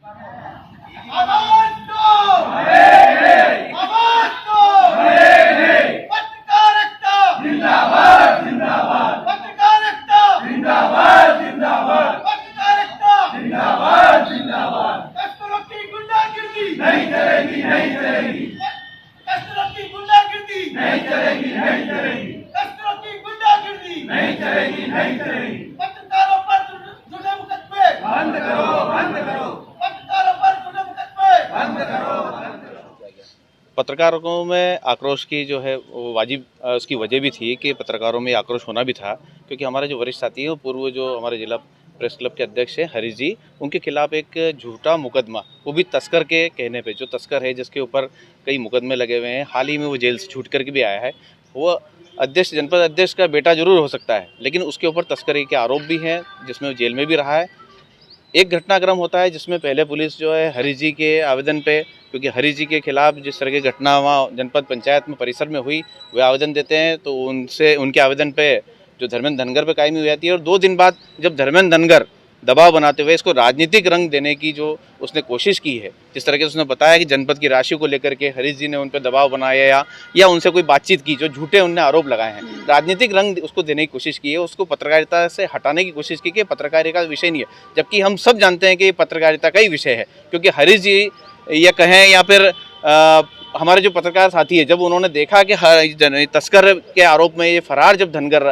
आवाज दो, आवाज दो, पत्रकारिता जिंदाबाद जिंदाबाद, पत्रकारिता जिंदाबाद जिंदाबाद, पत्रकारिता जिंदाबाद जिंदाबाद। कस्तूरों की गुंडागिर्दी नहीं चलेगी, नहीं चलेगी। कस्तूरों की गुंडागिर्दी नहीं चलेगी, नहीं चलेगी। कस्तूरों की गुंडागिर्दी नहीं चलेगी, नहीं चलेगी। पत्रकारों पर झूठे मुकदमे बंद करो, बंद करो। पत्रकारों पर झूठे मुकदमे बंद करो, बंद करो। पत्रकारों में आक्रोश की जो है वो वाजिब उसकी वजह भी थी कि पत्रकारों में आक्रोश होना भी था, क्योंकि हमारे जो वरिष्ठ साथी हैं, पूर्व जो हमारे जिला प्रेस क्लब के अध्यक्ष हैं हरीश जी, उनके खिलाफ एक झूठा मुकदमा, वो भी तस्कर के कहने पे, जो तस्कर है जिसके ऊपर कई मुकदमे लगे हुए हैं, हाल ही में वो जेल से छूट करके भी आया है। वो अध्यक्ष, जनपद अध्यक्ष का बेटा जरूर हो सकता है, लेकिन उसके ऊपर तस्करी के आरोप भी हैं, जिसमें वो जेल में भी रहा है। एक घटनाक्रम होता है जिसमें पहले पुलिस जो है हरीश जी के आवेदन पे, क्योंकि हरीश जी के खिलाफ जिस तरह की घटना वहाँ जनपद पंचायत में परिसर में हुई, वे आवेदन देते हैं, तो उनके आवेदन पे जो धर्मेंद्र धनगर पे कायमी हो जाती है। और 2 दिन बाद जब धर्मेंद्र धनगर दबाव बनाते हुए इसको राजनीतिक रंग देने की जो उसने कोशिश की है, जिस तरह से उसने बताया कि जनपद की राशि को लेकर के हरीश जी ने उन पर दबाव बनाया या उनसे कोई बातचीत की, जो झूठे उनने आरोप लगाए हैं, राजनीतिक रंग उसको देने की कोशिश की है, उसको पत्रकारिता से हटाने की कोशिश की कि पत्रकारिता का विषय नहीं है, जबकि हम सब जानते हैं कि ये पत्रकारिता का ही विषय है। क्योंकि हरीश जी ये कहें या फिर हमारे जो पत्रकार साथी है, जब उन्होंने देखा कि तस्कर के आरोप में ये फरार जब धनगर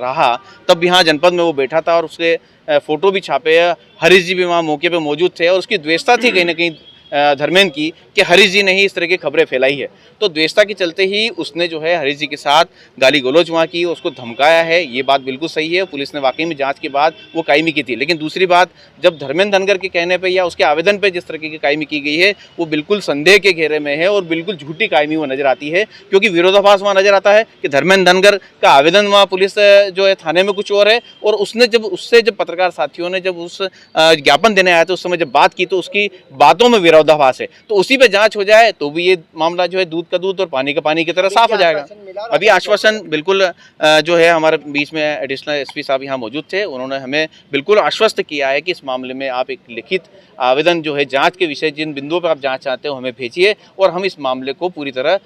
रहा, तब यहाँ जनपद में वो बैठा था और उसके फ़ोटो भी छापे। हरीश जी भी वहाँ मौके पे मौजूद थे और उसकी द्वेषता थी कहीं ना कहीं धर्मेंद्र की, कि हरीश जी ने ही इस तरह की खबरें फैलाई है। तो द्वेषता के चलते ही उसने जो है हरीश जी के साथ गाली गलौज वहाँ की, उसको धमकाया है। ये बात बिल्कुल सही है, पुलिस ने वाकई में जांच के बाद वो कायमी की थी। लेकिन दूसरी बात, जब धर्मेंद्र धनगर के कहने पे या उसके आवेदन पे जिस तरह की कायमी की गई है, वो बिल्कुल संदेह के घेरे में है और बिल्कुल झूठी कायमी वो नजर आती है। क्योंकि विरोधाभास वहाँ नजर आता है कि धर्मेंद्र धनगर का आवेदन वहाँ पुलिस जो है थाने में कुछ और है, और उसने जब पत्रकार साथियों ने जब उस ज्ञापन देने आया तो उस समय जब बात की तो उसकी बातों में विरोधाभास है। तो उसी पे जांच हो जाए तो भी ये मामला जो है दूध का दूध और पानी का पानी की तरह साफ हो जाएगा। अभी आश्वासन बिल्कुल जो है हमारे बीच में एडिशनल एसपी साहब यहाँ मौजूद थे, उन्होंने हमें बिल्कुल आश्वस्त किया है कि इस मामले में आप एक लिखित आवेदन जो है जांच के विषय, जिन बिंदुओं पर आप जांच चाहते हो हमें भेजिए और हम इस मामले को पूरी तरह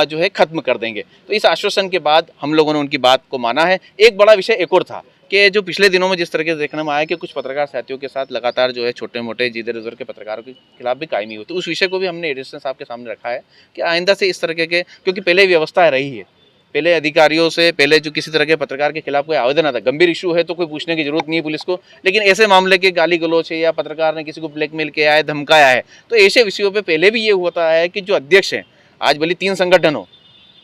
जो है खत्म कर देंगे। तो इस आश्वासन के बाद हम लोगों ने उनकी बात को माना है। एक बड़ा विषय एक और था कि जो पिछले दिनों में जिस तरह से देखने में आया कि कुछ पत्रकार साथियों के साथ लगातार जो है छोटे मोटे जिधर उधर के पत्रकारों के खिलाफ भी कायमी हुई, तो उस विषय को भी हमने एडिशनल साहब के सामने रखा है कि आइंदा से इस तरह के, क्योंकि पहले व्यवस्था रही है, पहले अधिकारियों से पहले जो किसी तरह के पत्रकार के खिलाफ कोई आवेदन आता, गंभीर इशू है तो कोई पूछने की जरूरत नहीं है पुलिस को, लेकिन ऐसे मामले के गाली गलौज है या पत्रकार ने किसी को ब्लैकमेल किया है, धमकाया है, तो ऐसे विषयों पर पहले भी ये होता है कि जो अध्यक्ष हैं, आज भले 3 संगठन हो,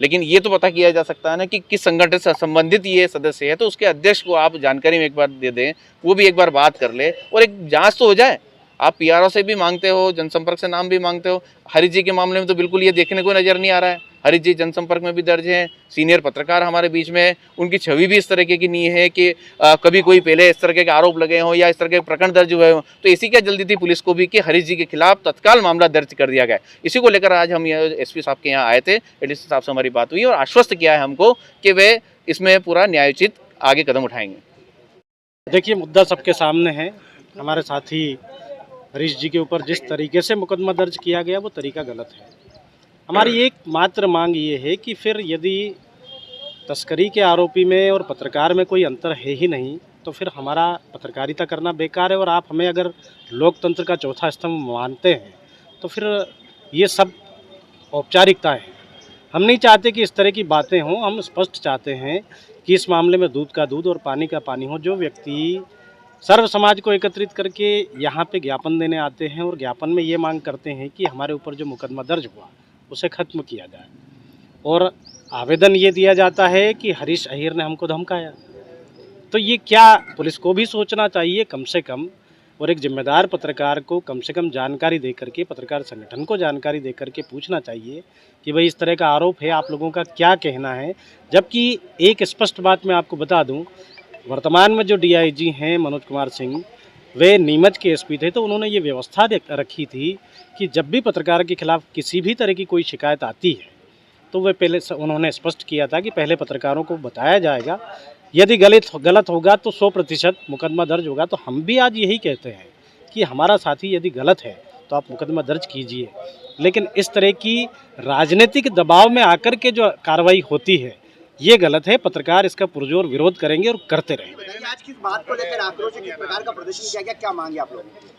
लेकिन ये तो पता किया जा सकता है ना कि किस संगठन से संबंधित ये सदस्य है, तो उसके अध्यक्ष को आप जानकारी में एक बार दे दें, वो भी एक बार बात कर ले और एक जांच तो हो जाए। आप पीआरओ से भी मांगते हो, जनसंपर्क से नाम भी मांगते हो, हरीश जी के मामले में तो बिल्कुल ये देखने को नजर नहीं आ रहा है। हरीश जी जनसंपर्क में भी दर्ज हैं, सीनियर पत्रकार हमारे बीच में है, उनकी छवि भी इस तरीके की नहीं है कि कभी कोई पहले इस तरह के आरोप लगे हों या इस तरह के प्रकरण दर्ज हुए हों। तो इसी क्या जल्दी थी पुलिस को भी कि हरीश जी के खिलाफ तत्काल मामला दर्ज कर दिया गया। इसी को लेकर आज हम एसपी साहब के यहाँ आए थे, एडीसी साहब से हमारी बात हुई और आश्वस्त किया है हमको कि वे इसमें पूरा न्यायोचित आगे कदम उठाएंगे। देखिए, मुद्दा सबके सामने है। हमारे साथी हरीश जी के ऊपर जिस तरीके से मुकदमा दर्ज किया गया वो तरीका गलत है। हमारी एक मात्र मांग ये है कि फिर यदि तस्करी के आरोपी में और पत्रकार में कोई अंतर है ही नहीं, तो फिर हमारा पत्रकारिता करना बेकार है। और आप हमें अगर लोकतंत्र का चौथा स्तंभ मानते हैं तो फिर ये सब औपचारिकता है। हम नहीं चाहते कि इस तरह की बातें हों। हम स्पष्ट चाहते हैं कि इस मामले में दूध का दूध और पानी का पानी हो। जो व्यक्ति सर्व समाज को एकत्रित करके यहाँ पे ज्ञापन देने आते हैं और ज्ञापन में ये मांग करते हैं कि हमारे ऊपर जो मुकदमा दर्ज हुआ उसे ख़त्म किया जाए, और आवेदन ये दिया जाता है कि हरीश अहीर ने हमको धमकाया, तो ये क्या पुलिस को भी सोचना चाहिए कम से कम, और एक जिम्मेदार पत्रकार को कम से कम जानकारी दे करके, पत्रकार संगठन को जानकारी दे करके पूछना चाहिए कि भाई इस तरह का आरोप है, आप लोगों का क्या कहना है। जबकि एक स्पष्ट बात मैं आपको बता दूं, वर्तमान में जो डीआईजी हैं मनोज कुमार सिंह, वे नीमच के एसपी थे, तो उन्होंने ये व्यवस्था रखी थी कि जब भी पत्रकार के खिलाफ किसी भी तरह की कोई शिकायत आती है तो वे पहले उन्होंने स्पष्ट किया था कि पहले पत्रकारों को बताया जाएगा, यदि गलत होगा तो 100% मुकदमा दर्ज होगा। तो हम भी आज यही कहते हैं कि हमारा साथी यदि गलत है तो आप मुकदमा दर्ज कीजिए, लेकिन इस तरह की राजनीतिक दबाव में आकर के जो कार्रवाई होती है ये गलत है। पत्रकार इसका पुरजोर विरोध करेंगे और करते रहेंगे। आज किस बात को लेकर आक्रोश है, किस प्रकार का प्रदर्शन किया गया, क्या मांगे आप लोगों ने?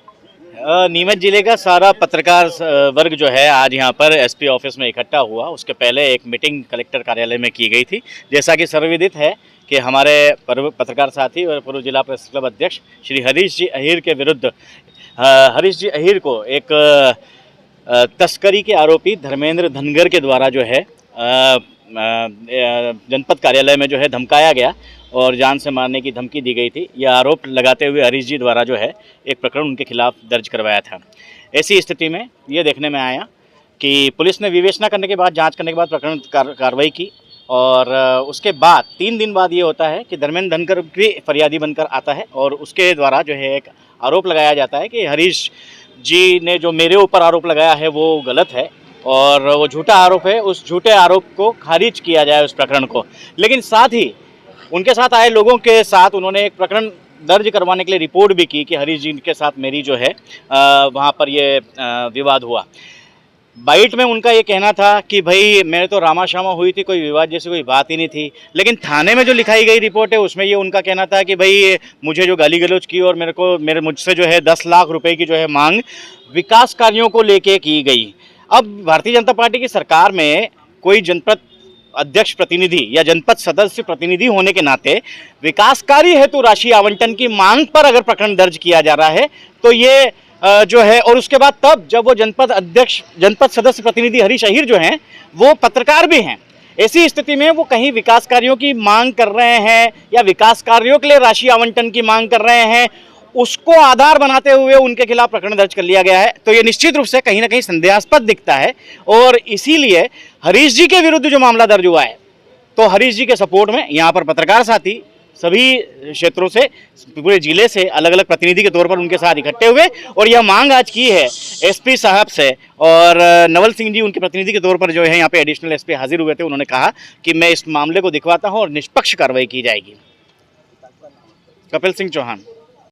नीमच जिले का सारा पत्रकार वर्ग जो है आज यहाँ पर एसपी ऑफिस में इकट्ठा हुआ। उसके पहले एक मीटिंग कलेक्टर कार्यालय में की गई थी। जैसा कि सर्वविदित है कि हमारे पत्रकार साथी और पूर्व जिला प्रेस क्लब अध्यक्ष श्री हरीश जी अहीर के विरुद्ध हरीश जी अहीर को एक तस्करी के आरोपी धर्मेंद्र धनगर के द्वारा जो है जनपद कार्यालय में जो है धमकाया गया और जान से मारने की धमकी दी गई थी। यह आरोप लगाते हुए हरीश जी द्वारा जो है एक प्रकरण उनके खिलाफ दर्ज करवाया था। ऐसी स्थिति में ये देखने में आया कि पुलिस ने विवेचना करने के बाद, जांच करने के बाद प्रकरण कार्रवाई की और उसके बाद 3 दिन बाद ये होता है कि धर्मेंद्र धनकर भी फरियादी बनकर आता है और उसके द्वारा जो है एक आरोप लगाया जाता है कि हरीश जी ने जो मेरे ऊपर आरोप लगाया है वो गलत है और वो झूठा आरोप है। उस झूठे आरोप को खारिज किया जाए उस प्रकरण को। लेकिन साथ ही उनके साथ आए लोगों के साथ उन्होंने एक प्रकरण दर्ज करवाने के लिए रिपोर्ट भी की कि हरीश जी के साथ मेरी जो है वहाँ पर ये विवाद हुआ। बाइट में उनका ये कहना था कि भाई मेरे तो रामा शामा हुई थी, कोई विवाद जैसी कोई बात ही नहीं थी। लेकिन थाने में जो लिखाई गई रिपोर्ट है उसमें ये उनका कहना था कि भाई मुझे जो गाली गलौज की और मुझसे जो है 10 लाख रुपए की जो है मांग विकास कार्यों को लेके की गई। अब भारतीय जनता पार्टी की सरकार में कोई जनपद अध्यक्ष प्रतिनिधि या जनपद सदस्य प्रतिनिधि होने के नाते विकास कार्य हेतु राशि आवंटन की मांग पर अगर प्रकरण दर्ज किया जा रहा है तो ये जो है, और उसके बाद तब जब वो जनपद सदस्य प्रतिनिधि हरीश अहीर जो हैं वो पत्रकार भी हैं, ऐसी स्थिति में वो कहीं विकास कार्यों की मांग कर रहे हैं या विकास कार्यों के लिए राशि आवंटन की मांग कर रहे हैं, उसको आधार बनाते हुए उनके खिलाफ प्रकरण दर्ज कर लिया गया है। तो ये निश्चित रूप से कहीं ना कहीं संदेहास्पद दिखता है और इसीलिए हरीश जी के विरुद्ध जो मामला दर्ज हुआ है तो हरीश जी के सपोर्ट में यहाँ पर पत्रकार साथी सभी क्षेत्रों से, पूरे जिले से अलग अलग प्रतिनिधि के तौर पर उनके साथ इकट्ठे हुए और यह मांग आज की है एसपी साहब से। और नवल सिंह जी उनके प्रतिनिधि के तौर पर जो है यहाँ पे एडिशनल एसपी हाजिर हुए थे। उन्होंने कहा कि मैं इस मामले को दिखवाता हूँ और निष्पक्ष कार्रवाई की जाएगी। कपिल सिंह चौहान।